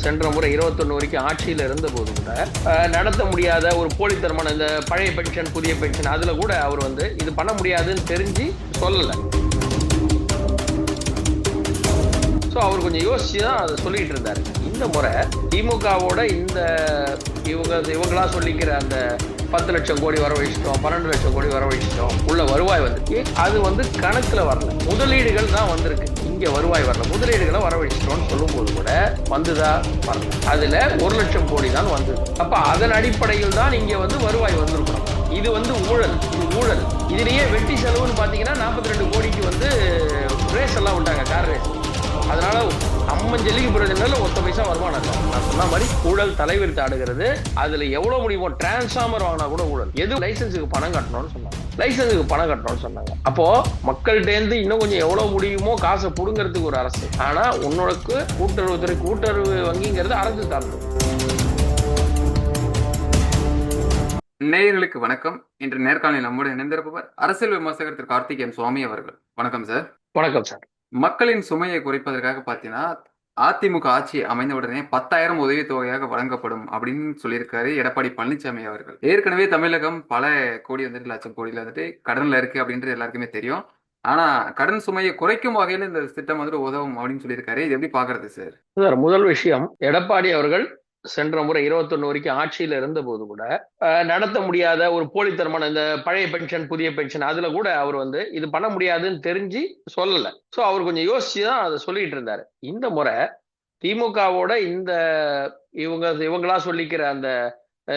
சென்ற முறை 21 வரைக்கும் ஆட்சியில் இருந்த போது கூட நடத்த முடியாத ஒரு போலித்தனமான இந்த பழைய பென்ஷன் புதிய பென்ஷன் அதுல கூட அவர் வந்து இது பண்ண முடியாதுன்னு தெரிஞ்சு சொல்லலை. ஸோ அவர் கொஞ்சம் யோசிச்சு தான் அதை சொல்லிட்டு இருந்தாரு. இந்த முறை திமுகவோட இந்த இவங்களா சொல்லிக்கிற அந்த 10 லட்சம் கோடி வரவழைச்சிட்டோம், 12 லட்சம் கோடி வரவழைச்சிட்டோம் உள்ள வருவாய் வந்துச்சு. அது வந்து கணக்குல வரல, முதலீடுகள் தான் வந்திருக்கு. இங்க வருவாய் வரல, முதலீடுகளை வரவழைச்சிட்டோம்னு சொல்லும் போது கூட வந்துதா வரல. அதுல 1 லட்சம் கோடி தான் வந்தது. அப்ப அதன் அடிப்படையில் தான் இங்க வந்து வருவாய் வந்திருக்கணும். இது வந்து ஊழல், இது ஊழல். இதுலயே வெட்டி செலவுன்னு பாத்தீங்கன்னா 42 கோடிக்கு வந்து ரேஸ் எல்லாம் விட்டாங்க, கார் ரேஸ். அதனால அம்மஞ்சலிக்கு பிரச்சனை ஒத்த பைசா வருமானம் இல்லை. நான் சொன்ன மாதிரி ஊழல் தலைவிரித்து ஆடுகிறது. அதுல எவ்வளவு முடியுமோ டிரான்ஸ்ஃபார்மர் வாங்கினா கூட ஊழல். எது லைசன்ஸுக்கு பணம் கட்டணும்னு சொன்னாங்க, லைசன்ஸுக்கு பணம் கட்டணும்னு சொன்னாங்க. அப்போ மக்கள்கிட்ட இன்னும் கொஞ்சம் எவ்வளவு முடியுமோ காசை புடுங்கிறதுக்கு ஒரு அரசு. ஆனா உன்னோடக்கு கூட்டுறவுத்துறை கூட்டுறவு வங்கிங்கிறது அரசு சார்ந்தது. நேயர்களுக்கு வணக்கம். இன்று நேர்காணலில் நம்முடைய இணைந்திருப்பவர் அரசியல் விமர்சகர் திரு கார்த்திக் எம் சுவாமி அவர்கள். வணக்கம் சார். வணக்கம் சார். மக்களின் சுமையை குறைப்பதற்காக பார்த்தீங்கன்னா அதிமுக ஆட்சி அமைந்த உடனே 10,000 உதவித்தொகையாக வழங்கப்படும் அப்படின்னு சொல்லியிருக்காரு எடப்பாடி பழனிசாமி அவர்கள். ஏற்கனவே தமிழகம் பல கோடி வந்துட்டு லட்சம் கோடியில் வந்துட்டு கடன்ல இருக்கு அப்படின்றது எல்லாருக்குமே தெரியும். ஆனா கடன் சுமையை குறைக்கும் வகையில் இந்த திட்டம் வந்துட்டு உதவும் அப்படின்னு சொல்லியிருக்காரு. இது எப்படி பாக்குறது சார்? சார், முதல் விஷயம், எடப்பாடி அவர்கள் சென்ற முறை 21 வரைக்கும் ஆட்சியில இருந்த போது கூட நடத்த முடியாத ஒரு போலித்தனமான இந்த பழைய பென்ஷன் புதிய பென்ஷன் அதுல கூட அவர் வந்து இது பண்ண முடியாதுன்னு தெரிஞ்சு சொல்லல. சோ அவர் கொஞ்சம் யோசிச்சு தான் அதை சொல்லிட்டு இருந்தாரு. இந்த முறை திமுகவோட இந்த இவங்களா சொல்லிக்கிற அந்த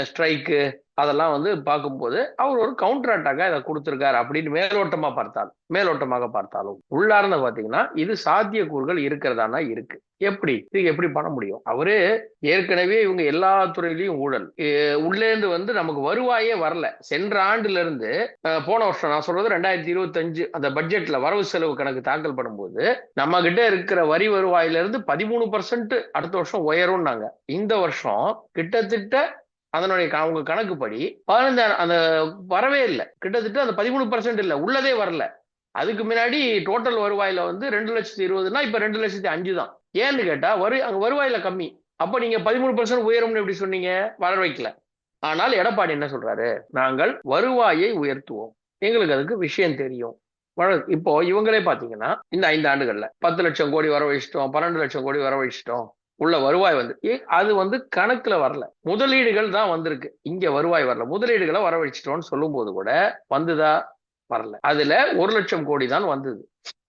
ஸ்ட்ரைக்கு அதெல்லாம் வந்து பார்க்கும்போது அவர் ஒரு கவுண்டர் அட்டாக்கா இதை கொடுத்திருக்காரு அப்படின்னு மேலோட்டமாக பார்த்தாலும் உள்ளார்ந்த பாத்தீங்கன்னா இது சாத்தியக்கூறுகள் இருக்கிறதானா இருக்கு. இது எப்படி பண்ண முடியும்? அவரு ஏற்கனவே இவங்க எல்லா துறையிலையும் ஊழல், உள்ளேந்து வந்து நமக்கு வருவாயே வரல. சென்ற ஆண்டுல இருந்து போன வருஷம், நான் சொல்றது 2025 அந்த பட்ஜெட்ல வரவு செலவு கணக்கு தாக்கல் பண்ணும்போது நம்ம கிட்ட இருக்கிற வரி வருவாயில இருந்து 13% அடுத்த வருஷம் உயரும்னாங்க. இந்த வருஷம் கிட்டத்தட்ட அதனுடைய அவங்க கணக்குப்படி 15 அந்த வரவே இல்லை. கிட்டத்தட்ட அந்த 13% இல்லை, உள்ளதே வரல. அதுக்கு முன்னாடி டோட்டல் வருவாயில வந்து 2,20,000 இப்ப 2,05,000 தான். ஏன்னு கேட்டா அங்க வருவாயில கம்மி. அப்ப நீங்க 13% உயரும்னு எப்படி சொன்னீங்க? வர வைக்கல. ஆனால் எடப்பாடி என்ன சொல்றாரு, நாங்கள் வருவாயை உயர்த்துவோம், எங்களுக்கு அதுக்கு விஷயம் தெரியும். இப்போ இவங்களே பாத்தீங்கன்னா இந்த 5 ஆண்டுகள்ல 10 லட்சம் கோடி வரவழைச்சிட்டோம், 12 லட்சம் கோடி வரவழைச்சிட்டோம் உள்ள வருவாய் வந்து அது வந்து கணக்குல வரல, முதலீடுகள் தான் வந்திருக்கு. இங்க வருவாய் வரல, முதலீடுகளை வரவழைச்சிட்டோம்னு சொல்லும் போது கூட வந்துதா வரல. அதுல 1 லட்சம் கோடி தான் வந்தது.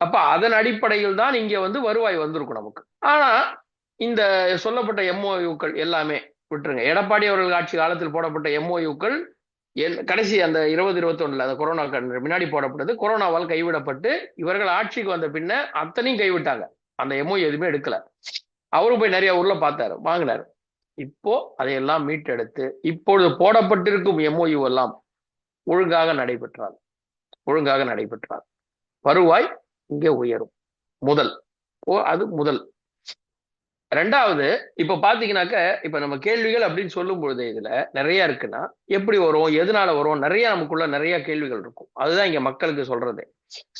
அப்ப அதன் அடிப்படையில் தான் இங்க வந்து வருவாய் வந்திருக்கும் நமக்கு. ஆனா இந்த சொல்லப்பட்ட எம்ஓயூக்கள் எல்லாமே விட்டுருங்க. எடப்பாடி அவர்கள் ஆட்சி காலத்தில் போடப்பட்ட எம்ஓயூக்கள் கடைசி அந்த 2021 அந்த கொரோனா முன்னாடி போடப்பட்டது, கொரோனாவால் கைவிடப்பட்டு இவர்கள் ஆட்சிக்கு வந்த பின்ன அத்தனையும் கைவிட்டாங்க. அந்த எம்ஓயூ எதுவுமே எடுக்கல. அவரும் போய் நிறைய ஊர்ல பார்த்தாரு, வாங்கினாரு. இப்போ அதையெல்லாம் மீட்டெடுத்து இப்பொழுது போடப்பட்டிருக்கும் எம்ஓயூ எல்லாம் ஒழுங்காக நடைபெற்றால் வருவாய் இங்கே உயரும். அது முதல். ரெண்டாவது, இப்ப பாத்தீங்கன்னாக்க இப்ப நம்ம கேள்விகள் அப்படின்னு சொல்லும் பொழுது இதுல நிறைய இருக்குன்னா எப்படி வரும், எதனால வரும், நிறைய நமக்குள்ள நிறைய கேள்விகள் இருக்கும். அதுதான் இங்க மக்களுக்கு சொல்றது.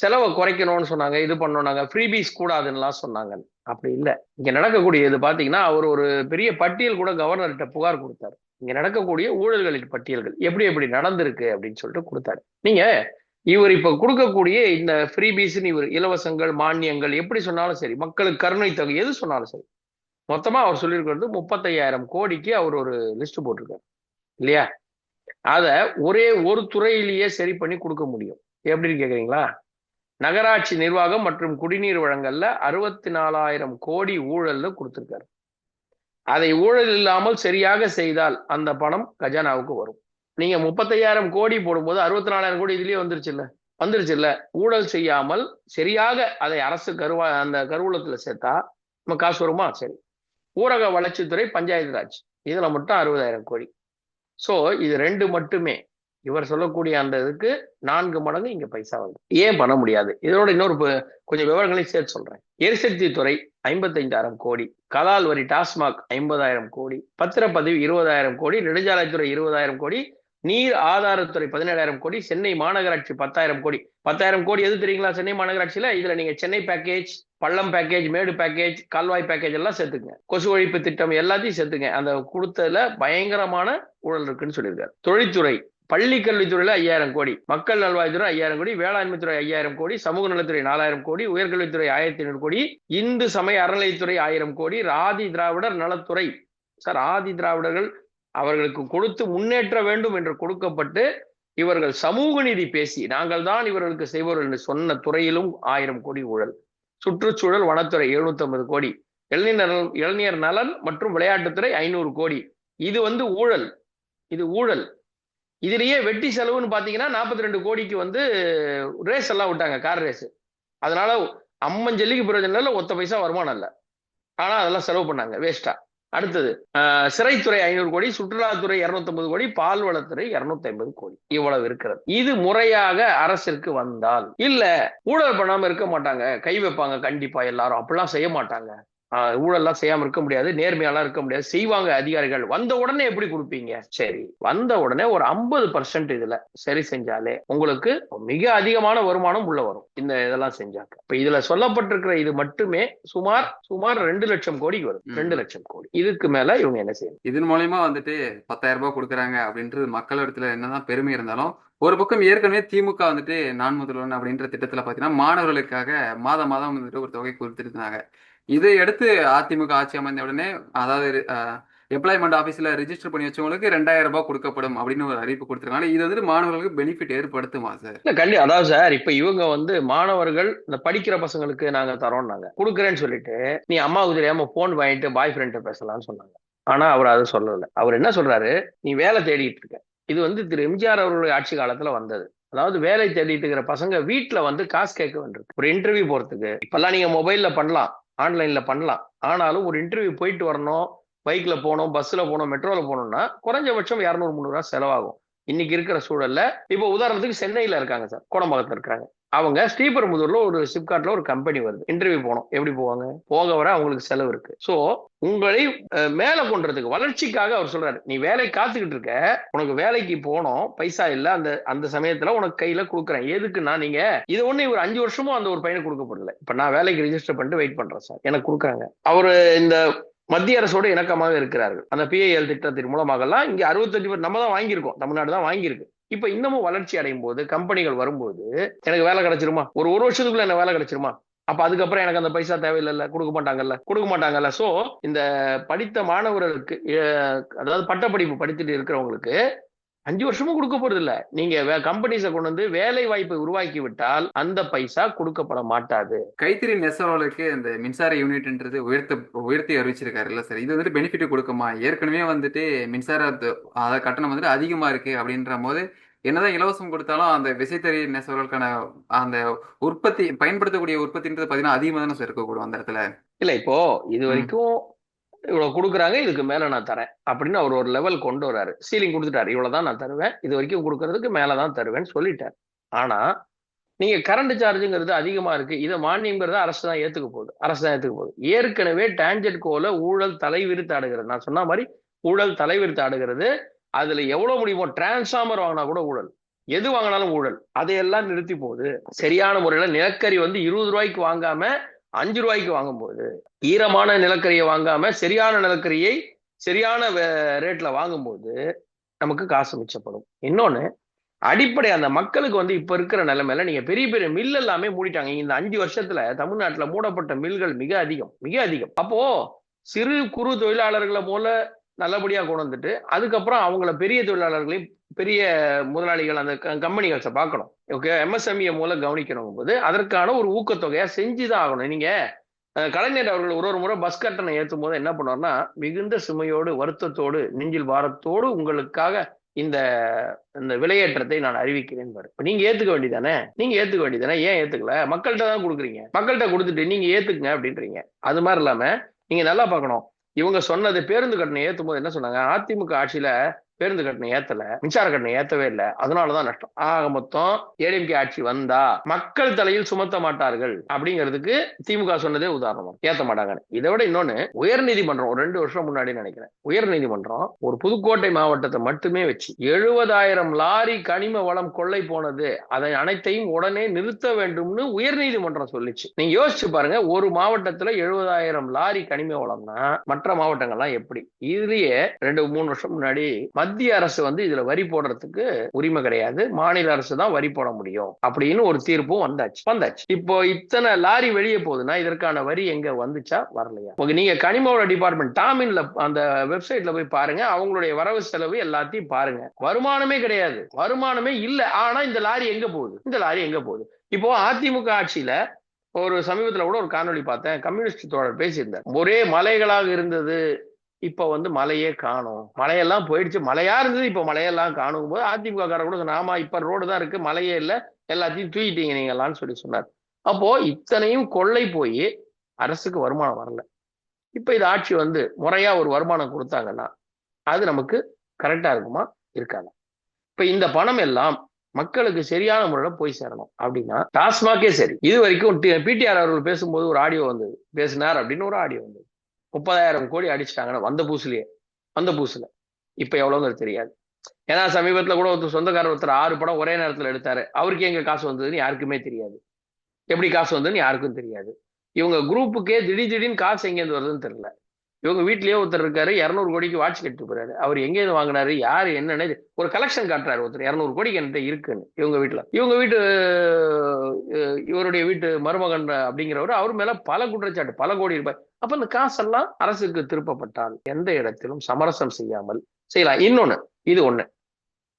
செலவை குறைக்கணும்னு சொன்னாங்க, இது பண்ணோம்னாங்க, ஃப்ரீபீஸ் கூடாதுன்னுலாம் சொன்னாங்க. அப்படி இல்லை. இங்க நடக்கக்கூடியது பாத்தீங்கன்னா அவர் ஒரு பெரிய பட்டியல் கூட கவர்னர்கிட்ட புகார் கொடுத்தாரு. இங்க நடக்கக்கூடிய ஊழல்களின் பட்டியல்கள் எப்படி நடந்திருக்கு அப்படின்னு சொல்லிட்டு கொடுத்தாரு. நீங்க இவர் இப்ப கொடுக்கக்கூடிய இந்த ஃப்ரீபீஸ்ன்னு இவர் இலவசங்கள் மானியங்கள் எப்படி சொன்னாலும் சரி, மக்களுக்கு கருணை தொகை எது சொன்னாலும் சரி, மொத்தமா அவர் சொல்லியிருக்கிறது 35,000 கோடிக்கு அவர் ஒரு லிஸ்ட் போட்டிருக்காரு இல்லையா? அத ஒரு துறையிலேயே சரி பண்ணி கொடுக்க முடியும். எப்படின்னு கேக்குறீங்களா? நகராட்சி நிர்வாகம் மற்றும் குடிநீர் வழங்கல்ல 64,000 கோடி ஊழல்ல கொடுத்திருக்காரு. அதை ஊழல் இல்லாமல் சரியாக செய்தால் அந்த பணம் கஜானாவுக்கு வரும். நீங்க 35,000 கோடி போடும்போது 64,000 கோடி இதுலயே வந்துருச்சுல்ல. ஊழல் செய்யாமல் சரியாக அதை அரசு அந்த கருவூலத்துல சேர்த்தா நம்ம காசு வருமா? சரி. ஊரக வளர்ச்சித்துறை பஞ்சாயத்து ராஜ் இதுல மட்டும் 60,000 கோடி. சோ இது 2 மட்டுமே. இவர் சொல்லக்கூடிய அந்த இதுக்கு 4 மடங்கு இங்க பைசா வருது. ஏன் பண்ண முடியாது? இதோட இன்னொரு கொஞ்சம் விவரங்களையும் சேர்த்து சொல்றேன். எரிசக்தி துறை 55,000 கோடி, கலால் வரி டாஸ்மாக் 50,000 கோடி, பத்திரப்பதிவு 20,000 கோடி, நெடுஞ்சாலைத்துறை 20,000 கோடி, நீர் ஆதாரத்துறை 17,000 கோடி, சென்னை மாநகராட்சி 10,000 கோடி. 10,000 கோடி எது தெரியுங்களா? சென்னை மாநகராட்சியில இதுல நீங்க சென்னை பேக்கேஜ், பள்ளம் பேக்கேஜ், மேடு பேக்கேஜ், கால்வாய் பேக்கேஜ் எல்லாம் சேர்த்துங்க. கொசு ஒழிப்பு திட்டம் எல்லாத்தையும் சேர்த்துங்க. அந்த கொடுத்ததுல பயங்கரமான ஊழல் இருக்குன்னு சொல்லியிருக்காரு. தொழில்துறை, பள்ளி கல்வித்துறையில 5,000 கோடி, மக்கள் நல்வாழ்வுத்துறை 5,000 கோடி, வேளாண்மை துறை 5,000 கோடி, சமூக நலத்துறை 4,000 கோடி, உயர்கல்வித்துறை 1,500 கோடி, இந்து சமய அறநிலைத்துறை 1,000 கோடி, ஆதி திராவிடர் நலத்துறை சார் ஆதி திராவிடர்கள் அவர்களுக்கு கொடுத்து முன்னேற்ற வேண்டும் என்று கொடுக்கப்பட்டு இவர்கள் சமூக நீதி பேசி நாங்கள் தான் இவர்களுக்கு செய்வோர்கள் என்று சொன்ன துறையிலும் 1,000 கோடி ஊழல். சுற்றுச்சூழல் வனத்துறை 750 கோடி, இளைஞர் நலன் மற்றும் விளையாட்டுத்துறை 500 கோடி. இது ஊழல், இது ஊழல். இதுலயே வெட்டி செலவுன்னு பாத்தீங்கன்னா 42 கோடிக்கு ரேஸ் எல்லாம் விட்டாங்க, கார் ரேஸ். அதனால அம்மஞ்சல்லிக்கு பிரயோஜனம் இல்ல, ஒத்த பைசா வருமானம் இல்ல. ஆனா அதெல்லாம் செலவு பண்ணாங்க வேஸ்டா. அடுத்தது சிறைத்துறை 500 கோடி, சுற்றுலாத்துறை 250 கோடி, பால்வளத்துறை 250 கோடி. இவ்வளவு இருக்கிறது. இது முறையாக அரசிற்கு வந்தால் இல்ல ஊழல் பண்ணாம இருக்க மாட்டாங்க, கை வைப்பாங்க கண்டிப்பா எல்லாரும். அப்படிலாம் செய்ய மாட்டாங்க. ஊழல்லாம் செய்யாம இருக்க முடியாது, நேர்மையாலாம் இருக்க முடியாது, செய்வாங்க அதிகாரிகள். வந்த உடனே எப்படி கொடுப்பீங்க? சரி, வந்த உடனே ஒரு 50% இதுல சரி செஞ்சாலே உங்களுக்கு மிக அதிகமான வருமானம் உள்ள வரும். இந்த இதெல்லாம் செஞ்சாக்க இப்ப இதுல சொல்லப்பட்டிருக்கிற இது மட்டுமே சுமார் 2 லட்சம் கோடிக்கு வரும். 2 லட்சம் கோடி. இதுக்கு மேல இவங்க என்ன செய்யணும்? இதன் மூலயமா 10,000 ரூபாய் கொடுக்குறாங்க அப்படின்றது மக்கள் இடத்துல என்னதான் பெருமை இருந்தாலும், ஒரு பக்கம் ஏற்கனவே திமுக நான் முதல்வன் அப்படின்ற திட்டத்துல பாத்தீங்கன்னா மாணவர்களுக்காக மாதம் மாதம் ஒரு தொகை கொடுத்துருந்தாங்க. இதை அடுத்து அதிமுக ஆட்சி அமைந்த உடனே, அதாவது எம்ப்ளாய்மெண்ட் ஆபீஸ்ல ரிஜிஸ்டர் பண்ணி வச்சவங்களுக்கு 2,000 ரூபாய் கொடுக்கப்படும் அப்படின்னு ஒரு அறிவிப்பு கொடுத்துருக்காங்க. இது மாணவர்களுக்கு பெனிஃபிட் ஏற்படுத்துமா சார்? இல்ல கண்டிப்பா. அதாவது சார், இப்ப இவங்க மாணவர்கள் இந்த படிக்கிற பசங்களுக்கு நாங்க தரோம், நாங்க கொடுக்குறேன்னு சொல்லிட்டு நீ அம்மாவுக்கு தெரியாம போன் வாங்கிட்டு பாய் ஃப்ரெண்ட் பேசலாம்னு சொன்னாங்க. ஆனா அவர் அதை சொல்லல. அவர் என்ன சொல்றாரு, நீ வேலை தேடிட்டு இருக்க. இது திரு எம்ஜிஆர் அவர்களுடைய ஆட்சி காலத்துல வந்தது. அதாவது வேலை தேடிட்டு இருக்கிற பசங்க வீட்டுல காசு கேட்க வேண்டியிருக்கு. ஒரு இன்டர்வியூ போறதுக்கு இப்பெல்லாம் நீங்க மொபைல்ல பண்ணலாம், ஆன்லைன்ல பண்ணலாம். ஆனாலும் ஒரு இன்டர்வியூ போயிட்டு வரணும், பைக்ல போகணும், பஸ்ல போகணும், மெட்ரோல போகணும்னா குறைஞ்சபட்சம் 200-300 செலவாகும் இன்னைக்கு இருக்கிற சூழல்ல. இப்போ உதாரணத்துக்கு சென்னையில இருக்காங்க சார், கோடம்பாக்கத்துல இருக்காங்க. அவங்க ஸ்ரீபெரும்புதூர்ல ஒரு சிப்காட்ல ஒரு கம்பெனி வருது, இன்டர்வியூ போகணும். எப்படி போவாங்க? போக வர அவங்களுக்கு செலவு இருக்கு. சோ உங்களை மேல கொண்டுறதுக்கு, வளர்ச்சிக்காக அவர் சொல்றாரு, நீ வேலை காத்துக்கிட்டு இருக்க, உனக்கு வேலைக்கு போனோம், பைசா இல்ல, அந்த சமயத்துல உனக்கு கையில கொடுக்குறேன். எதுக்குன்னா நீங்க இது ஒண்ணு ஒரு 5 வருஷமும் அந்த ஒரு பையனுக்கு கொடுக்கப்படல. இப்ப நான் வேலைக்கு ரிஜிஸ்டர் பண்ணிட்டு வெயிட் பண்றேன் சார், எனக்கு கொடுக்குறாங்க. அவரு இந்த மத்திய அரசோடு இணக்கமாக இருக்கிறார்கள். அந்த பிஐஎல் திட்டத்தின் மூலமாக இங்க 65 நம்ம தான் வாங்கியிருக்கோம், தமிழ்நாடு தான் வாங்கியிருக்கு. இப்ப இன்னமும் வளர்ச்சி அடையும் போது, கம்பெனிகள் வரும்போது எனக்கு வேலை கிடைச்சிருமா? ஒரு வருஷத்துக்குள்ள என்ன வேலை கிடைச்சிருமா? அப்ப அதுக்கப்புறம் எனக்கு அந்த பைசா தேவையில்லை, கொடுக்க மாட்டாங்கல்ல. சோ இந்த படித்த மாணவர்களுக்கு, அதாவது பட்டப்படிப்பு படித்துட்டு இருக்கிறவங்களுக்கு 5 வருஷமும் கொடுக்க போறது இல்ல. நீங்க கம்பெனிஸை கொண்டு வேலை வாய்ப்பை உருவாக்கி விட்டால் அந்த பைசா கொடுக்கப்பட மாட்டாது. கைத்தறி நெசவாளர்களுக்கு இந்த மின்சார யூனிட்ன்றது உயர்த்தி அறிவிச்சிருக்காரு இல்ல சார்? இது பெனிஃபிட் கொடுக்குமா? ஏற்கனவே மின்சார கட்டணம் அதிகமா இருக்கு அப்படின்ற போது, என்னதான் இலவசம் கொடுத்தாலும் அந்த விசைத்தறி நெசவாளர்களுக்கான அந்த உற்பத்தி, பயன்படுத்தக்கூடிய உற்பத்தின்றது பாத்தீங்கன்னா அதிகமா தானே சார் இருக்கக்கூடும் அந்த இடத்துல. இல்ல இப்போ இது வரைக்கும் இவ்வளவு கொடுக்குறாங்க, இதுக்கு மேல நான் தரேன் அப்படின்னு அவர் ஒரு லெவல் கொண்டு வராரு. சீலிங் கொடுத்துட்டாரு, இவ்வளவுதான் நான் தருவேன், இது வரைக்கும் கொடுக்கறதுக்கு மேலதான் தருவேன்னு சொல்லிட்டாரு. ஆனா நீங்க கரண்ட் சார்ஜுங்கிறது அதிகமா இருக்கு, இதை மானியம்ங்கிறத அரசு தான் ஏத்துக்க போகுது. ஏற்கனவே டான்ஜெட் கோல ஊழல் தலைவிரித்து ஆடுகிறது. நான் சொன்ன மாதிரி ஊழல் தலைவிரித்து ஆடுகிறது. அதுல எவ்வளவு முடியுமோ, டிரான்ஸ்பார்மர் வாங்கினா கூட ஊழல், எது வாங்கினாலும் ஊழல். அதையெல்லாம் நிறுத்தி போகுது. சரியான முறையில நிலக்கரி 20 ரூபாய்க்கு வாங்காம 5 ரூபாய்க்கு வாங்கும் போது, ஈரமான நிலக்கரியை வாங்காம சரியான நிலக்கரியை சரியான ரேட்ல வாங்கும்போது நமக்கு காசு மிச்சப்படும். இன்னொன்னு, அடிப்படை அந்த மக்களுக்கு இப்ப இருக்கிற நிலைமையில நீங்க பெரிய பெரிய மில் எல்லாமே மூடிட்டாங்க. இந்த 5 வருஷத்துல தமிழ்நாட்டுல மூடப்பட்ட மில்கள் மிக அதிகம். அப்போ சிறு குறு தொழிலாளர்களை போல நல்லபடியா கொண்டு வந்துட்டு, அதுக்கப்புறம் அவங்கள பெரிய தொழிலாளர்களையும் பெரிய முதலாளிகள் அந்த கம்பெனிகள்ஸை பார்க்கணும். ஓகே, எம்எஸ்எம்இ மூலம் கவனிக்கணும் போது அதற்கான ஒரு ஊக்கத்தொகையா செஞ்சுதான் ஆகணும். நீங்க கலைஞர் அவர்கள் ஒரு முறை பஸ் கட்டணம் ஏற்றும் போது என்ன பண்ணுவார்னா, மிகுந்த சுமையோடு, வருத்தத்தோடு, நெஞ்சில் பாரத்தோடு உங்களுக்காக இந்த விலையேற்றத்தை நான் அறிவிக்கிறேன். நீங்க ஏத்துக்க வேண்டியதானே? ஏன் ஏத்துக்கல? மக்கள்கிட்ட தான் கொடுக்குறீங்க, மக்கள்கிட்ட கொடுத்துட்டு நீங்க ஏத்துக்குங்க அப்படின்றீங்க. அது மாதிரி இல்லாம நீங்க நல்லா பார்க்கணும், இவங்க சொன்னது பேருந்து கட்டணம் ஏற்றும் போது என்ன சொன்னாங்க, அதிமுக ஆட்சியில பேருந்து கட்டணம் ஏத்தல, மின்சார கட்டணம் ஏத்தவே இல்லை, அதனாலதான் நஷ்டம். ஆக மொத்தம் ஏடிஎம்கே ஆட்சி வந்தா மக்கள் தலையில் சுமத்த மாட்டார்கள் அப்படிங்கிறதுக்கு திமுக சொன்னதே உதாரணம். ஏத்த மாட்டாங்க. இதை விட இன்னொன்னு, உயர் நீதிமன்றம் ஒரு 2 வருஷம் முன்னாடி நினைக்கிறேன், உயர் நீதிமன்றம் ஒரு புதுக்கோட்டை மாவட்டத்தை மட்டுமே வச்சு 70,000 லாரி கனிம வளம் கொள்ளை போனது, அதை அனைத்தையும் உடனே நிறுத்த வேண்டும்னு உயர் நீதிமன்றம் சொல்லிச்சு. நீங்க யோசிச்சு பாருங்க, ஒரு மாவட்டத்துல 70,000 லாரி கனிம வளம்னா மற்ற மாவட்டங்கள்லாம் எப்படி? இதுலயே 2-3 வருஷம் முன்னாடி மத்திய அரசு இதுல வரி போடுறதுக்கு உரிமை கிடையாது, மாநில அரசு தான் வரி போட முடியும் அப்படின்னு ஒரு தீர்ப்பும் வந்தாச்சு. இப்போ இத்தனை லாரி வெளியே போகுதுன்னா இதற்கான வரி எங்க வந்துச்சா? வரலையா? நீங்க கனிமவள டிபார்ட்மெண்ட் டாமின்ல அந்த வெப்சைட்ல போய் பாருங்க, அவங்களுடைய வரவு செலவு எல்லாத்தையும் பாருங்க, வருமானமே கிடையாது, வருமானமே இல்ல. ஆனா இந்த லாரி எங்க போகுது? இப்போ அதிமுக ஆட்சியில ஒரு சமீபத்துல கூட ஒரு காணொலி பார்த்தேன், கம்யூனிஸ்ட் தோழர் பேசியிருந்தார். ஒரே மலைகளாக இருந்தது, இப்ப மலையே காணும், மலையெல்லாம் போயிடுச்சு, மலையா இருந்தது இப்ப மலையெல்லாம் காணும் போது அதிமுக காரர் கூட சொன்னாமா, இப்ப ரோடு தான் இருக்கு, மலையே இல்ல, எல்லாத்தையும் தூக்கிட்டீங்க நீங்களான்னு சொன்னார். அப்போ இத்தனையும் கொள்ளை போய் அரசுக்கு வருமானம் வரல. இப்ப இது ஆட்சி முறையா ஒரு வருமானம் கொடுத்தாங்கன்னா அது நமக்கு கரெக்டா இருக்குமா? இருக்காது. இப்ப இந்த பணம் எல்லாம் மக்களுக்கு சரியான முறையில போய் சேரணும் அப்படின்னா டாஸ்மாகே சரி. இது வரைக்கும் பிடிஆர் அவர்கள் பேசும்போது ஒரு ஆடியோ பேசினார் அப்படின்னு ஒரு ஆடியோ 30,000 கோடி அடிச்சிட்டாங்கன்னா வந்த பூசுல இப்ப எவ்வளவுங்கிறது தெரியாது. ஏன்னா சமீபத்துல கூட சொந்தக்காரர் ஒருத்தர் 6 படம் ஒரே நேரத்துல எடுத்தாரு, அவருக்கு எங்க காசு வந்ததுன்னு யாருக்குமே தெரியாது, எப்படி காசு வந்ததுன்னு யாருக்கும் தெரியாது. இவங்க குரூப்புக்கே திடீர்னு காசு எங்கேருந்து வருதுன்னு தெரியல. இவங்க வீட்லயே ஒருத்தர் இருக்காரு, 200 கோடிக்கு வாட்ச் கட்டு போறாரு, அவர் எங்கேருந்து வாங்கினாரு, யாரு என்னன்னு ஒரு கலெக்ஷன் காட்டுறாரு ஒருத்தர், 200 கோடிக்கு என்கிட்ட இருக்குன்னு. இவங்க வீட்டு இவருடைய வீட்டு மருமகன் அப்படிங்கிறவர், அவர் மேல பல குற்றச்சாட்டு, பல கோடி ரூபாய். அப்ப இந்த காசெல்லாம் அரசுக்கு திருப்பப்பட்டால் எந்த இடத்திலும் சமரசம் செய்யாமல் செய்யலாம். இது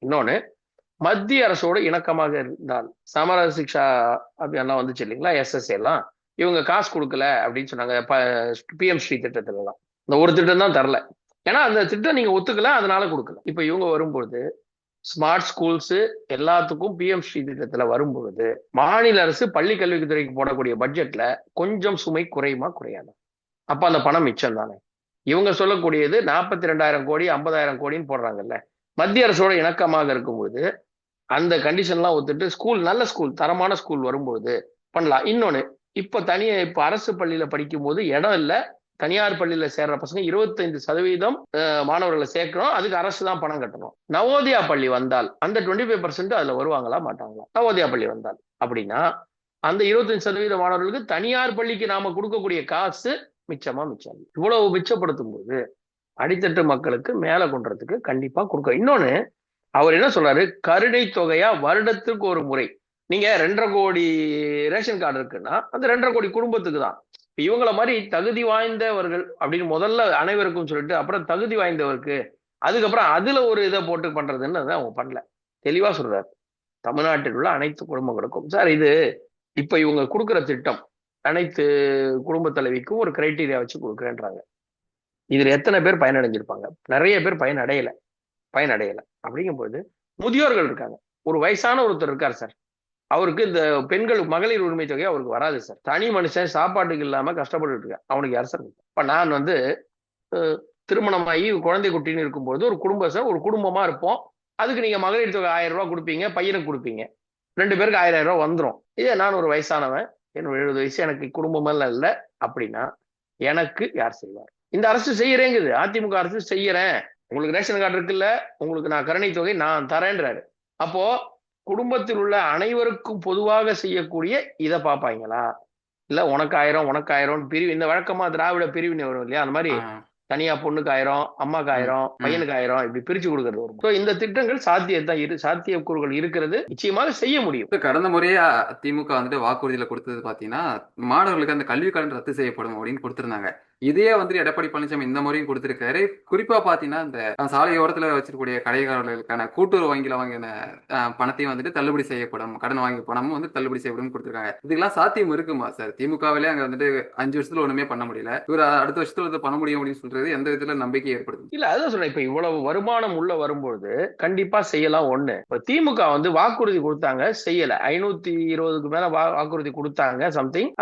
இன்னொன்னு மத்திய அரசோட இணக்கமாக இருந்தால், சமரச சிக்ஷா அப்படின்லாம் வந்துச்சு இல்லைங்களா, எஸ்எஸ்ஏ எல்லாம், இவங்க காசு கொடுக்கல அப்படின்னு சொன்னாங்க பிஎம் ஸ்ரீ திட்டத்துல எல்லாம். இந்த ஒரு திட்டம் தான் தரல, ஏன்னா அந்த திட்டம் நீங்க ஒத்துக்கல, அதனால கொடுக்கல. இப்ப இவங்க வரும்பொழுது ஸ்மார்ட் ஸ்கூல்ஸ் எல்லாத்துக்கும் பிஎம் ஸ்ரீ திட்டத்துல வரும்பொழுது மாநில அரசு பள்ளி கல்வித்துறைக்கு போடக்கூடிய பட்ஜெட்ல கொஞ்சம் சுமை குறையாத? அப்ப அந்த பணம் மிச்சம் தானே. இவங்க சொல்லக்கூடியது 42,000 கோடி 50,000 கோடின்னு போடுறாங்கல்ல, மத்திய அரசோட இணக்கமாக இருக்கும்போது அந்த கண்டிஷன்லாம் ஒத்துட்டு நல்ல ஸ்கூல் தரமான ஸ்கூல் வரும்போது பண்ணலாம். இன்னொன்னு, இப்ப அரசு பள்ளியில படிக்கும் போது இடம் இல்ல, தனியார் பள்ளியில சேர்ற பசங்க 25% மாணவர்களை சேர்க்கணும், அதுக்கு அரசு தான் பணம் கட்டணும். நவோதயா பள்ளி வந்தால் அந்த 25% அதுல வருவாங்களா மாட்டாங்களா? நவோதயா பள்ளி வந்தால் அப்படின்னா அந்த 25% மாணவர்களுக்கு தனியார் பள்ளிக்கு நாம கொடுக்கக்கூடிய காசு மிச்சம். இவ்வளவு மிச்சப்படுத்தும் போது அடித்தட்டு மக்களுக்கு மேல கொண்டுறதுக்கு கண்டிப்பா கொடுக்க. இன்னொன்னு, அவர் என்ன சொல்றாரு, கருணை தொகையா வருடத்துக்கு ஒரு முறை. நீங்க 2.5 கோடி ரேஷன் கார்டு இருக்குன்னா அந்த 2.5 கோடி குடும்பத்துக்கு தான். இவங்கள மாதிரி தகுதி வாய்ந்தவர்கள் அப்படின்னு முதல்ல அனைவருக்கும் சொல்லிட்டு அப்புறம் தகுதி வாய்ந்தவருக்கு, அதுக்கப்புறம் அதுல ஒரு இதை போட்டு பண்றதுன்னு அவங்க பண்ணல. தெளிவா சொல்றாரு, தமிழ்நாட்டில் உள்ள அனைத்து குடும்பங்களுக்கும். சார், இது இப்ப இவங்க கொடுக்குற திட்டம் அனைத்து குடும்ப தலைவிக்கும் ஒரு கிரைட்டீரியா வச்சு கொடுக்குறேன்றாங்க. இதுல எத்தனை பேர் பயனடைஞ்சிருப்பாங்க? நிறைய பேர் பயனடையல. அப்படிங்கும்போது முதியோர்கள் இருக்காங்க, ஒரு வயசான ஒருத்தர் இருக்கார் சார், அவருக்கு இந்த பெண்கள் மகளிர் உரிமை தொகை அவருக்கு வராது சார். தனி மனுஷன் சாப்பாட்டுக்கு இல்லாம கஷ்டப்பட்டு இருக்க, அவனுக்கு யார் சார்? இப்ப நான் திருமணமாகி குழந்தை குட்டின்னு இருக்கும்போது ஒரு குடும்பம் சார், ஒரு குடும்பமா இருப்போம், அதுக்கு நீங்க மகளிர் தொகை 1000 ரூபாய் கொடுப்பீங்க, பையனுக்கு கொடுப்பீங்க, 2 பேருக்கு 1000 ரூபாய் வந்துடும். இதே நான் ஒரு வயசானவன், என்னோட 70 வயசு, எனக்கு குடும்பம் எல்லாம் இல்லை அப்படின்னா எனக்கு யார் செய்வார்? இந்த அரசு செய்யறேங்குது, அதிமுக அரசு செய்யறேன், உங்களுக்கு ரேஷன் கார்டு இருக்குல்ல, உங்களுக்கு நான் கருணை தொகை நான் தரேன்றாரு. அப்போ குடும்பத்தில் உள்ள அனைவருக்கும் பொதுவாக செய்யக்கூடிய இதை பார்ப்பாங்களா? இல்ல உனக்கு 1000 பிரிவு, இந்த வழக்கமா திராவிட பிரிவினை வரும் இல்லையா, அந்த மாதிரி தனியா பொண்ணுக்கு 1000, அம்மாக்கு 1000, பையனுக்கு 1000 இப்படி பிரிச்சு கொடுக்கறது வரும். இந்த திட்டங்கள் சாத்தியக்கூறுகள் இருக்கிறது, நிச்சயமாக செய்ய முடியும். கடந்த முறையே திமுக வாக்குறுதியில கொடுத்தது பாத்தீங்கன்னா, மாணவர்களுக்கு அந்த கல்வி கடன் ரத்து செய்யப்படும் அப்படின்னு கொடுத்திருந்தாங்க. இதையே எடப்பாடி பழனிசாமி இந்த முறையும் கொடுத்திருக்காரு. குறிப்பா பாத்தீங்கன்னா, இந்த சாலையோரத்துல வச்சிருக்கக்கூடிய கடைக்காரர்களுக்கான கூட்டுறவு வங்கியில வாங்கின பணத்தையும் தள்ளுபடி செய்யப்படும், கடன் வாங்கி பணமும் தள்ளுபடி செய்யப்படும் கொடுத்திருக்காங்க. இதுக்கெல்லாம் சாத்தியம் இருக்குமா சார்? திமுகவிலே அங்க 5 வருஷத்துல ஒண்ணுமே பண்ண முடியல, இவர் அடுத்த வருஷத்துல பண்ண முடியும் அப்படின்னு சொல்றது எந்த விதத்துல நம்பிக்கை ஏற்படுது? இல்ல, அதான் சொல்றேன், இப்ப இவ்வளவு வருமானம் உள்ள வரும்போது கண்டிப்பா செய்யலாம். ஒண்ணு, இப்ப திமுக வாக்குறுதி கொடுத்தாங்க, செய்யல. 520க்கு மேல வாக்குறுதி கொடுத்தாங்க சம்திங்,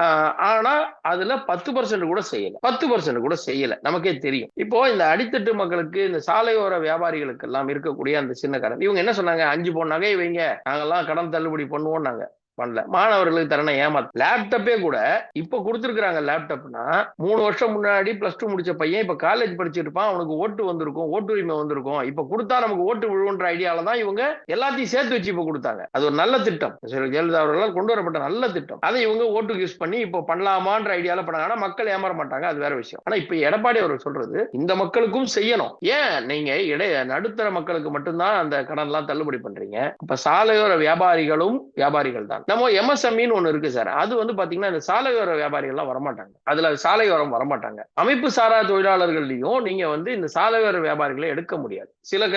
ஆனா அதுல 10% கூட செய்யல. 10 10% கூட செய்யல, நமக்கே தெரியும். இப்போ இந்த அடித்தட்டு மக்களுக்கு, இந்த சாலையோர வியாபாரிகளுக்கு எல்லாம் இருக்கக்கூடிய அந்த சின்ன கடன், இவங்க என்ன சொன்னாங்க, 5 பவுன் நகை வைங்க, நாங்கெல்லாம் கடன் தள்ளுபடி பண்ணுவோம். நாங்க பண்ணல. மாணவர்களுக்கு தரன ஏமாத்து. லேப்டாப்பே கூட இப்ப கொடுத்திருக்காங்க. லேப்டாப்னா 3 வருஷம் முன்னாடி +2 முடிச்ச பையன் இப்ப காலேஜ் படிச்சுட்டு இருப்பான், அவனுக்கு ஓட்டு வந்திருக்கும், ஓட்டுரிமை வந்திருக்கும். இப்ப கொடுத்தா நமக்கு ஓட்டு விழுவுன்ற ஐடியால தான் இவங்க எல்லாத்தையும் சேர்த்து வச்சு இப்ப கொடுத்தாங்க. அது ஒரு நல்ல திட்டம், ஜெயலலிதா அவர்களால் கொண்டு வரப்பட்ட நல்ல திட்டம். அதை இவங்க ஓட்டுக்கு யூஸ் பண்ணி இப்ப பண்ணலாமான்ற ஐடியால பண்ணாங்க. ஆனா மக்கள் ஏமாற மாட்டாங்க, அது வேற விஷயம். ஆனா இப்ப எடப்பாடி அவர்கள் சொல்றது இந்த மக்களுக்கும் செய்யணும். ஏன் நீங்க நடுத்தர மக்களுக்கு மட்டும்தான் அந்த கடன் எல்லாம் தள்ளுபடி பண்றீங்க? இப்ப சாலையோர வியாபாரிகளும் வியாபாரிகள் தான். நம்ம எம்எஸ்எம்இன்னு ஒண்ணு இருக்கு சார். அது வந்து பாத்தீங்கன்னா இந்த சாலையோர வியாபாரிகள் எல்லாம் வரமாட்டாங்க, அதுல சாலையோரம் வரமாட்டாங்க. அமைப்பு சாரா தொழிலாளர்களையும் நீங்க வந்து இந்த சாலையோர வியாபாரிகளை எடுக்க முடியாது. சில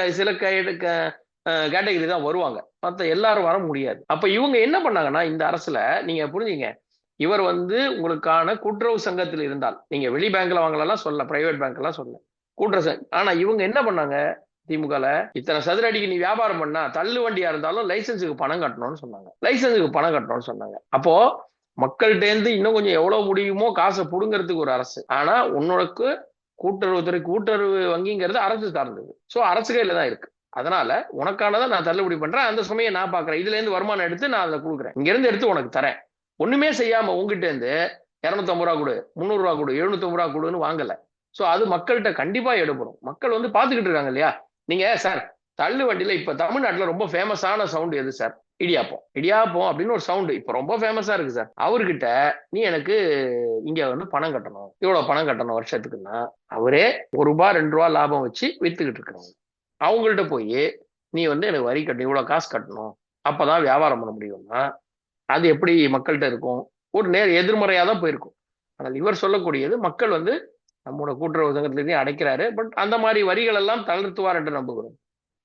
கேட்டகரி தான் வருவாங்க, மத்த எல்லாரும் வர முடியாது. அப்ப இவங்க என்ன பண்ணாங்கன்னா, இந்த அரசுல நீங்க புரிஞ்சுங்க, இவர் வந்து உங்களுக்கான கூட்டுறவு சங்கத்தில் இருந்தால், நீங்க வெளி பேங்க்ல வாங்கலாம் சொல்ல, பிரைவேட் பேங்க் எல்லாம் சொல்ல, கூட்டுறவு சங்கம். ஆனா இவங்க என்ன பண்ணாங்க, திமுகல இத்தனை சதுர அடிக்கு நீ வியாபாரம் பண்ணா தள்ளு வண்டியா இருந்தாலும் லைசன்ஸுக்கு பணம் கட்டணும்னு சொன்னாங்க. லைசன்ஸுக்கு பணம் கட்டணும்னு சொன்னாங்க. அப்போ மக்கள்கிட்ட இருந்து இன்னும் கொஞ்சம் எவ்வளவு முடியுமோ காசை புடுங்கிறதுக்கு ஒரு அரசு. ஆனா உன்னோடக்கு கூட்டுறவுத்துறை, கூட்டுறவு வங்கிங்கிறது அரசு சார்ந்தது. சோ அரசு கையில தான் இருக்கு. அதனால உனக்கானதை நான் தள்ளுபடி பண்றேன், அந்த சுமையை நான் பாக்குறேன், இதுல இருந்து வருமானம் எடுத்து நான் அதை கொடுக்குறேன், இங்க இருந்து எடுத்து உனக்கு தரேன். ஒண்ணுமே செய்யாம உங்ககிட்ட இருந்து 250 ரூபா கொடு, 300 ரூபா கொடு, 750 ரூபா கொடுன்னு வாங்கல. சோ அது மக்கள்கிட்ட கண்டிப்பா எடுபடும். மக்கள் வந்து பாத்துக்கிட்டு இருக்காங்க இல்லையா. நீங்க சார் தள்ளு வண்டியில இப்ப தமிழ்நாட்டுல ரொம்ப ஃபேமஸான சவுண்ட் எது சார்? இடியாப்பம். இடியாப்பம் அப்படின்னு ஒரு சவுண்ட் இப்ப ரொம்ப ஃபேமஸா இருக்கு சார். அவர்கிட்ட நீ எனக்கு இங்க வந்து பணம் கட்டணும், இவ்வளவு பணம் கட்டணும் வருஷத்துக்குன்னா, அவரே ₹1 ₹2 லாபம் வச்சு வித்துக்கிட்டு இருக்கிறவங்க. அவங்கள்ட்ட போய் நீ வந்து எனக்கு வரி கட்டணும், இவ்வளவு காசு கட்டணும், அப்பதான் வியாபாரம் பண்ண முடியும்னா அது எப்படி மக்கள்கிட்ட இருக்கும்? ஒரு எதிர்மறையா தான் போயிருக்கும். ஆனால் இவர் சொல்லக்கூடியது மக்கள் வந்து நம்மளோட கூட்டுறவு சங்கத்திலேயே அடைக்கிறாரு, பட் அந்த மாதிரி வரிகள் எல்லாம் தளர்த்துவார் என்று நம்புகிறோம்.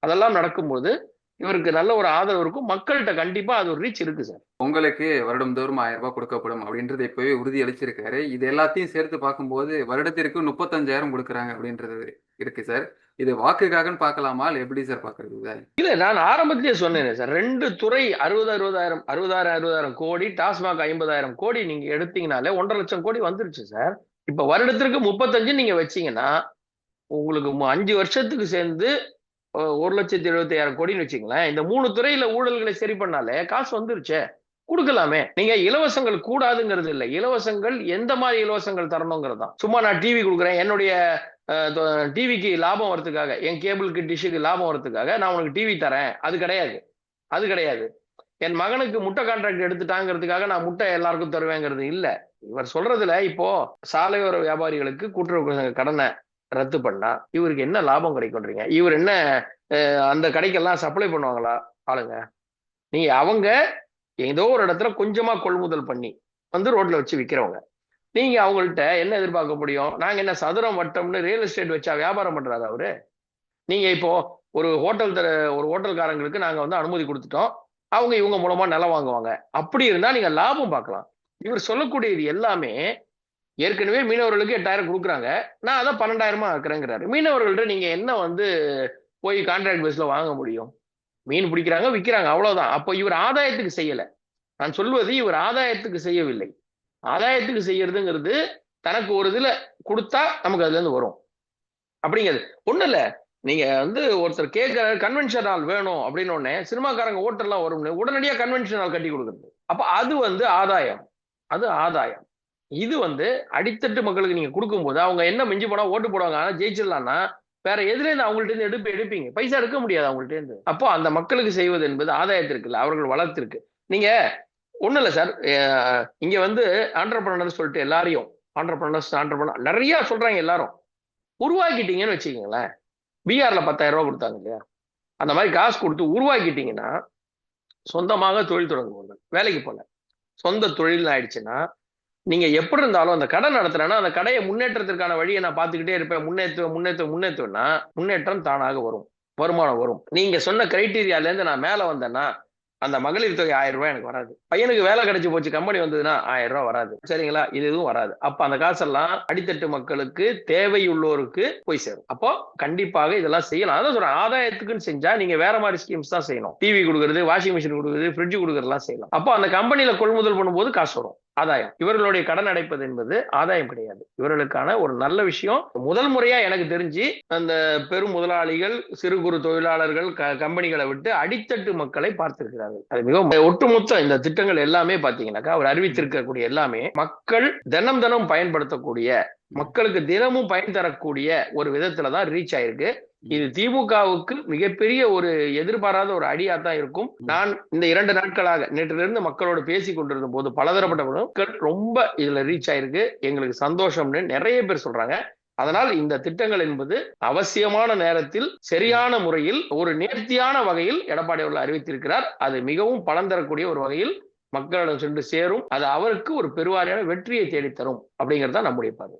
அதெல்லாம் நடக்கும்போது இவருக்கு நல்ல ஒரு ஆதரவு இருக்கும், மக்கள்கிட்ட கண்டிப்பா அது ஒரு ரீச் இருக்கு சார். உங்களுக்கு வருடம்தோறும் 1000 ரூபாய் கொடுக்கப்படும் அப்படின்றது இப்பவே உறுதி அளிச்சிருக்காரு. இது எல்லாத்தையும் சேர்த்து பார்க்கும்போது வருடத்திற்கு 35,000 கொடுக்குறாங்க அப்படின்றது இருக்கு சார். இது வாக்குக்காகன்னு பார்க்கலாமா, இல்ல எப்படி சார் பாக்குறது? இல்ல, நான் ஆரம்பத்திலேயே சொன்னேன் சார், 2 துறை 60,000 கோடி, டாஸ்மாக் 50,000 கோடி நீங்க எடுத்தீங்கனாலே 1.5 லட்சம் கோடி வந்துருச்சு சார். இப்ப வருடத்திற்கு 35 நீங்க வச்சீங்கன்னா உங்களுக்கு 5 வருஷத்துக்கு சேர்ந்து 1,75,000 கோடின்னு வச்சுங்களேன். இந்த 3 துறையில ஊழல்களை சரி பண்ணாலே காசு வந்துருச்சே, கொடுக்கலாமே. நீங்க இலவசங்கள் கூடாதுங்கிறது இல்லை, இலவசங்கள் எந்த மாதிரி இலவசங்கள் தரணுங்கிறது தான். சும்மா நான் டிவி கொடுக்குறேன், என்னுடைய டிவிக்கு லாபம் வரதுக்காக, என் கேபிளுக்கு டிஷ்ஷுக்கு லாபம் வரதுக்காக நான் உனக்கு டிவி தரேன், அது கிடையாது. அது கிடையாது. என் மகனுக்கு முட்டை கான்ட்ராக்ட் எடுத்துட்டாங்கிறதுக்காக நான் முட்டை எல்லாருக்கும் தருவேங்கிறது இல்ல. இவர் சொல்றதுல இப்போ சாலையோர வியாபாரிகளுக்கு கூட்டுறவு கடனை ரத்து பண்ணா இவருக்கு என்ன லாபம் கிடைக்கும்ன்றீங்க? இவர் என்ன அந்த கடைக்கெல்லாம் சப்ளை பண்ணுவாங்களா ஆளுங்க? நீங்க அவங்க ஏதோ ஒரு இடத்துல கொஞ்சமா கொள்முதல் பண்ணி வந்து ரோட்ல வச்சு விக்கிறவங்க, நீங்க அவங்கள்ட்ட என்ன எதிர்பார்க்க முடியும்? நாங்க என்ன சதுரம் வட்டம்னு ரியல் எஸ்டேட் வச்சா வியாபாரம் பண்றாரு அவரு? நீங்க இப்போ ஒரு ஹோட்டல்காரங்களுக்கு நாங்க வந்து அனுமதி கொடுத்துட்டோம், அவங்க இவங்க மூலமா நிலம் வாங்குவாங்க, அப்படி இருந்தா நீங்க லாபம் பார்க்கலாம். இவர் சொல்லக்கூடியது எல்லாமே ஏற்கனவே மீனவர்களுக்கு 8,000 கொடுக்குறாங்க, நான் அதான் 12,000 ஆக்குறேங்கிறாரு. மீனவர்கள்ட்ட நீங்க என்ன வந்து போய் கான்ட்ராக்ட் பேஸ்ல வாங்க முடியும்? மீன் பிடிக்கிறாங்க, விற்கிறாங்க, அவ்வளவுதான். அப்போ இவர் ஆதாயத்துக்கு செய்யல. நான் சொல்வது இவர் ஆதாயத்துக்கு செய்யவில்லை. ஆதாயத்துக்கு செய்யறதுங்கிறது தனக்கு ஒரு இதுல கொடுத்தா நமக்கு அதுல இருந்து வரும் அப்படிங்கிறது ஒண்ணு இல்ல. நீங்க வந்து ஒருத்தர் கேட்கிற கன்வென்ஷன் ஹால் வேணும் அப்படின்னு உடனே சினிமாக்காரங்க ஓட்டெல்லாம் வரும், உடனடியா கன்வென்ஷன் ஹால் கட்டி கொடுக்குறது. அப்ப அது வந்து ஆதாயம், அது ஆதாயம். இது வந்து அடித்தட்டு மக்களுக்கு நீங்க கொடுக்கும்போது அவங்க என்ன மிஞ்சி போனா ஓட்டு போடுவாங்க, ஆனா ஜெயிச்சிடலாம்னா வேற எதுல இருந்து அவங்கள்ட்ட இருந்து எடுப்பீங்க? பைசா எடுக்க முடியாது அவங்கள்ட்ட இருந்து. அப்போ அந்த மக்களுக்கு செய்வது என்பது ஆதாயத்திற்கு இல்ல, அவர்கள் வளர்த்திருக்கு. நீங்க ஒண்ணு இல்ல சார், இங்க வந்து ஆண்டர்பிரனர் சொல்லிட்டு எல்லாரையும் ஆண்டர்பிரனர் நிறைய சொல்றாங்க, எல்லாரும் உருவாக்கிட்டீங்கன்னு வச்சுக்கீங்களேன். பீகார்ல 10,000 ரூபாய் கொடுத்தாங்க இல்லையா, அந்த மாதிரி காசு கொடுத்து உருவாக்கிட்டீங்கன்னா சொந்தமாக தொழில் தொடங்குவாங்க, வேலைக்கு போல சொந்த தொழில் ஆயிடுச்சுன்னா நீங்க எப்படி இருந்தாலும் அந்த கடை நடத்துறேன்னா அந்த கடையை முன்னேற்றத்திற்கான வழியை நான் பார்த்துக்கிட்டே இருப்பேன், முன்னேற்றுவேன்னா முன்னேற்றம் தானாக வரும், வருமானம் வரும். நீங்க சொன்ன கிரைட்டீரியால இருந்து நான் மேல வந்தேன்னா அந்த மகளிர் தொகை 1,000 ரூபாய் எனக்கு வராது. பையனுக்கு வேலை கிடைச்சு போச்சு, கம்பெனி வந்ததுன்னா 1,000 ரூபாய் வராது. சரிங்களா? இது எதுவும் வராது. அப்ப அந்த காசெல்லாம் அடித்தட்டு மக்களுக்கு, தேவையுள்ளோருக்கு போய் சேரும். அப்போ கண்டிப்பாக இதெல்லாம் செய்யலாம். அதான் சொல்றேன், ஆதாயத்துக்குன்னு செஞ்சா நீங்க வேற மாதிரி ஸ்கீம்ஸ் தான் செய்யணும். டிவி கொடுக்கறது, வாஷிங் மிஷின் கொடுக்குறது, ஃப்ரிட்ஜ் கொடுக்கறதுலாம் செய்யலாம். அப்போ அந்த கம்பெனில கொள்முதல் பண்ணும்போது காசு வரும். ஆதாயம். இவர்களுடைய கடன் அடைப்பது என்பது ஆதாயம் கிடையாது. இவர்களுக்கான ஒரு நல்ல விஷயம். முதல் முறையா எனக்கு தெரிஞ்சு அந்த பெரும் முதலாளிகள், சிறு குறு தொழிலாளர்கள், கம்பெனிகளை விட்டு அடித்தட்டு மக்களை பார்த்திருக்கிறார்கள். அது மிகவும் ஒட்டுமொத்த இந்த திட்டங்கள் எல்லாமே பாத்தீங்கன்னாக்கா அவர் அறிவித்திருக்கக்கூடிய எல்லாமே மக்கள் தினம் தினம் பயன்படுத்தக்கூடிய, மக்களுக்கு தினமும் பயன் தரக்கூடிய ஒரு விதத்துலதான் ரீச் ஆயிருக்கு. இது திமுகவுக்கு மிகப்பெரிய ஒரு எதிர்பாராத ஒரு அடியா தான் இருக்கும். நான் இந்த 2 நாட்களாக நேற்றிலிருந்து மக்களோடு பேசி கொண்டிருந்த போது பலதரப்பட்ட மக்கள் ரொம்ப இதுல ரீச் ஆயிருக்கு, எங்களுக்கு சந்தோஷம்னு நிறைய பேர் சொல்றாங்க. அதனால் இந்த திட்டங்கள் என்பது அவசியமான நேரத்தில் சரியான முறையில் ஒரு நேர்த்தியான வகையில் எடப்பாடி அவர்கள் அறிவித்திருக்கிறார். அது மிகவும் பலன் தரக்கூடிய ஒரு வகையில் மக்களிடம் சென்று சேரும். அது அவருக்கு ஒரு பெருவாரியான வெற்றியை தேடித்தரும் அப்படிங்கிறது தான் நம்முடைய பார்வை.